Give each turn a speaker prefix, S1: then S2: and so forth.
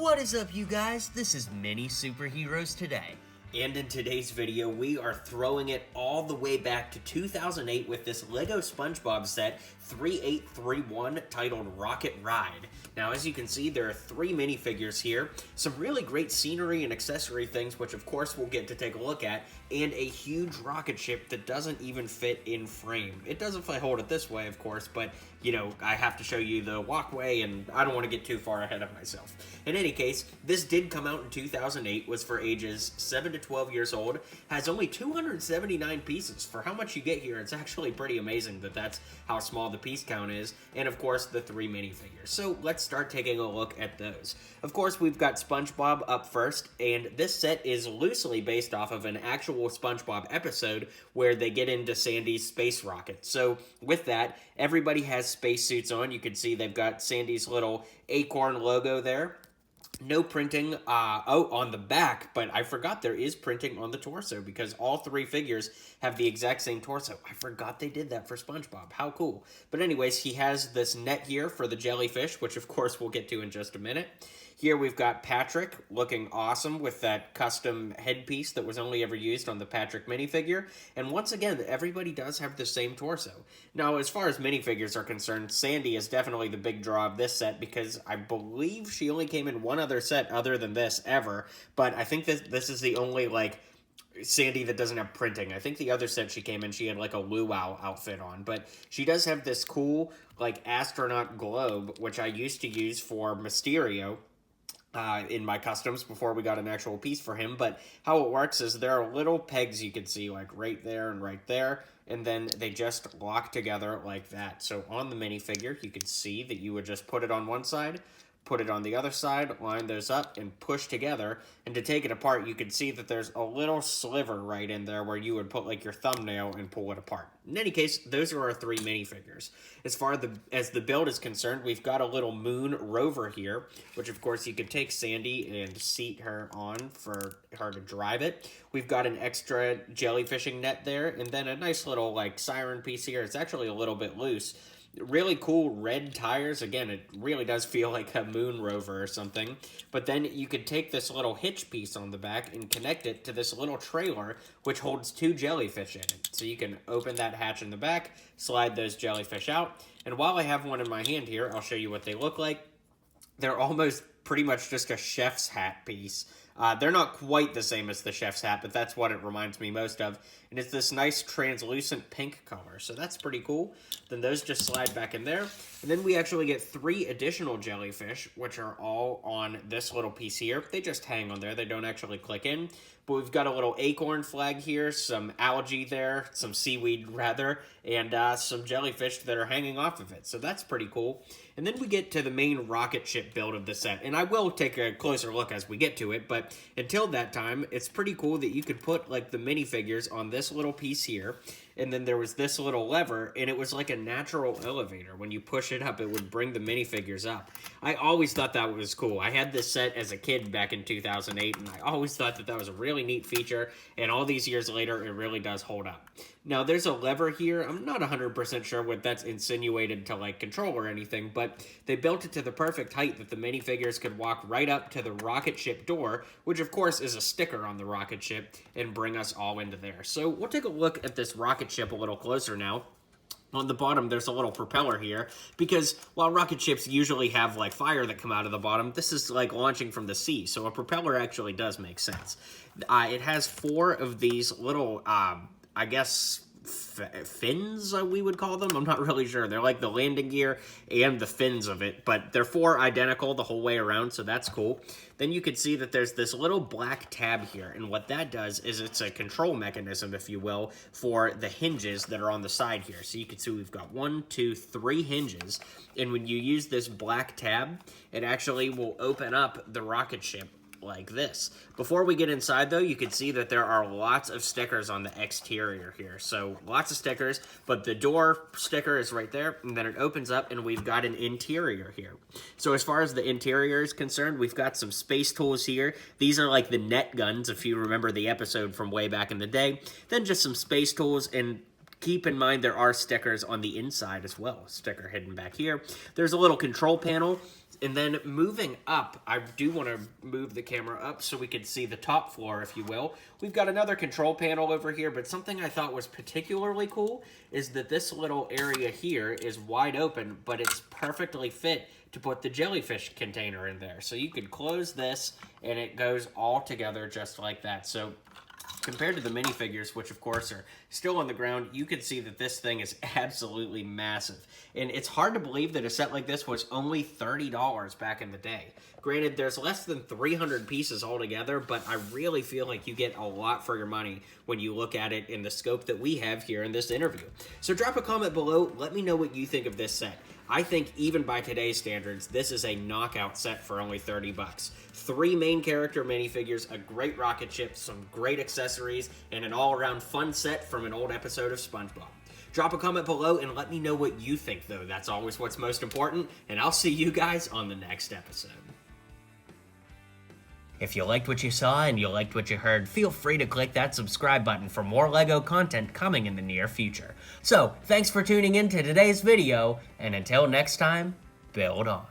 S1: What is up, you guys? This is Mini Superheroes Today. And in today's video, we are throwing it all the way back to 2008 with this LEGO Spongebob set 3831 titled Rocket Ride. Now, as you can see, there are 3 minifigures here, some really great scenery and accessory things, which of course we'll get to take a look at, and a huge rocket ship that doesn't even fit in frame. It does if I hold it this way, of course, but, you know, I have to show you the walkway, and I don't want to get too far ahead of myself. In any case, this did come out in 2008, was for ages 7 to 12 years old, has only 279 pieces. For how much you get here, it's actually pretty amazing that that's how small the piece count is, and of course the 3 minifigures. So let's start taking a look at those. Of course, we've got SpongeBob up first, and this set is loosely based off of an actual SpongeBob episode where they get into Sandy's space rocket. So with that, everybody has spacesuits on. You can see they've got Sandy's little acorn logo there. No printing on the back, but I forgot there is printing on the torso because all 3 figures have the exact same torso. I forgot they did that for SpongeBob. How cool. But anyways, he has this net here for the jellyfish, which of course we'll get to in just a minute. Here we've got Patrick looking awesome with that custom headpiece that was only ever used on the Patrick minifigure. And once again, everybody does have the same torso. Now, as far as minifigures are concerned, Sandy is definitely the big draw of this set because I believe she only came in one other set other than this ever. But I think this is the only, like, Sandy that doesn't have printing. I think the other set she came in, she had like a luau outfit on, but she does have this cool like astronaut globe, which I used to use for Mysterio in my customs before we got an actual piece for him. But how it works is there are little pegs you can see like right there and right there, and then they just lock together like that. So on the minifigure, you can see that you would just put it on one side, put it on the other side, line those up, and push together. And to take it apart, you can see that there's a little sliver right in there where you would put like your thumbnail and pull it apart. In any case, those are our 3 minifigures. As far as the build is concerned, we've got a little moon rover here, which of course you could take Sandy and seat her on for her to drive it. We've got an extra jellyfishing net there, and then a nice little like siren piece here. It's actually a little bit loose. Really cool red tires. Again, it really does feel like a moon rover or something. But then you could take this little hitch piece on the back and connect it to this little trailer, which holds 2 jellyfish in it. So you can open that hatch in the back, slide those jellyfish out. And while I have one in my hand here, I'll show you what they look like. They're almost pretty much just a chef's hat piece. They're not quite the same as the chef's hat, but that's what it reminds me most of. And it's this nice translucent pink color, so that's pretty cool. Then those just slide back in there. And then we actually get 3 additional jellyfish, which are all on this little piece here. They just hang on there. They don't actually click in. But we've got a little acorn flag here, some algae there, some seaweed rather, and some jellyfish that are hanging off of it. So that's pretty cool. And then we get to the main rocket ship build of the set. And I will take a closer look as we get to it, but until that time, it's pretty cool that you could put like the minifigures on this little piece here. And then there was this little lever, and it was like a natural elevator. When you push it up, it would bring the minifigures up. I always thought that was cool. I had this set as a kid back in 2008, and I always thought that was a really neat feature, and all these years later, it really does hold up. Now, there's a lever here. I'm not 100% sure what that's insinuated to, like, control or anything, but they built it to the perfect height that the minifigures could walk right up to the rocket ship door, which, of course, is a sticker on the rocket ship, and bring us all into there. So we'll take a look at this rocket ship a little closer now. On the bottom, there's a little propeller here, because while rocket ships usually have, like, fire that come out of the bottom, this is, like, launching from the sea, so a propeller actually does make sense. It has 4 of these little, I guess, fins, we would call them. I'm not really sure. They're like the landing gear and the fins of it, but they're 4 identical the whole way around, so that's cool. Then you can see that there's this little black tab here, and what that does is it's a control mechanism, if you will, for the hinges that are on the side here. So you can see we've got 1, 2, 3 hinges, and when you use this black tab, it actually will open up the rocket ship like this. Before we get inside though, you can see that there are lots of stickers on the exterior here. So lots of stickers, but the door sticker is right there, and then it opens up and we've got an interior here. So as far as the interior is concerned, we've got some space tools here. These are like the net guns, if you remember the episode from way back in the day. Then just some space tools, and keep in mind there are stickers on the inside as well. Sticker hidden back here. There's a little control panel. And then moving up, I do want to move the camera up so we can see the top floor, if you will. We've got another control panel over here, but something I thought was particularly cool is that this little area here is wide open, but it's perfectly fit to put the jellyfish container in there. So you could close this and it goes all together just like that. So compared to the minifigures, which of course are still on the ground, you can see that this thing is absolutely massive. And it's hard to believe that a set like this was only $30 back in the day. Granted, there's less than 300 pieces altogether, but I really feel like you get a lot for your money when you look at it in the scope that we have here in this interview. So drop a comment below, let me know what you think of this set. I think even by today's standards, this is a knockout set for only 30 bucks. 3 main character minifigures, a great rocket ship, some great accessories, and an all-around fun set from an old episode of SpongeBob. Drop a comment below and let me know what you think, though. That's always what's most important, and I'll see you guys on the next episode. If you liked what you saw and you liked what you heard, feel free to click that subscribe button for more LEGO content coming in the near future. So, thanks for tuning in to today's video, and until next time, build on.